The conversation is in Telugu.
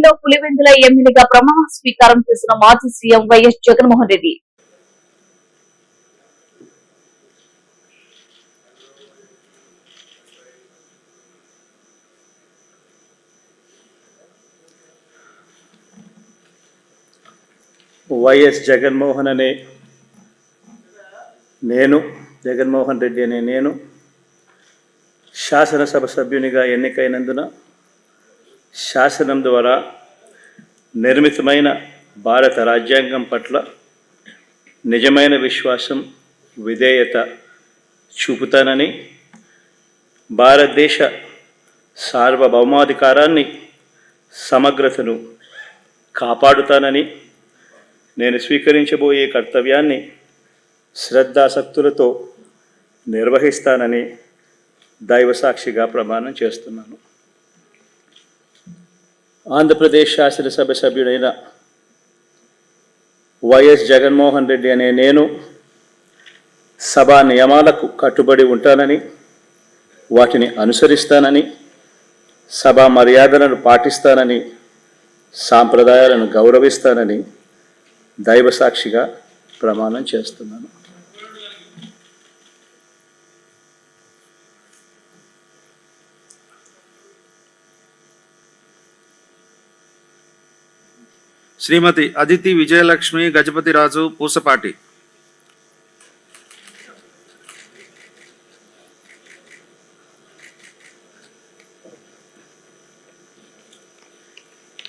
అసెంబ్లీలో పులివెందుల ఎమ్మెల్యేగా ప్రమాణ స్వీకారం చేసిన మాజీ CM YS Jaganmohan Reddy. YS Jaganmohan అనే నేను, జగన్మోహన్ రెడ్డి అనే నేను శాసనసభ సభ్యునిగా ఎన్నికైనందున శాసనం ద్వారా నిర్మితమైన భారత రాజ్యాంగం పట్ల నిజమైన విశ్వాసం, విధేయత చూపుతానని, భారతదేశ సార్వభౌమాధికారాన్ని, సమగ్రతను కాపాడుతానని, నేను స్వీకరించబోయే కర్తవ్యాన్ని శ్రద్ధాసక్తులతో నిర్వహిస్తానని దైవసాక్షిగా ప్రమాణం చేస్తున్నాను. ఆంధ్రప్రదేశ్ శాసనసభ సభ్యుడైన వైఎస్ జగన్మోహన్ రెడ్డి అనే నేను సభా నియమాలకు కట్టుబడి ఉంటానని, వాటిని అనుసరిస్తానని, సభా మర్యాదలను పాటిస్తానని, సాంప్రదాయాలను గౌరవిస్తానని దైవసాక్షిగా ప్రమాణం చేస్తున్నాను. శ్రీమతి అదితి విజయలక్ష్మి గజపతిరాజు పూసపాటి.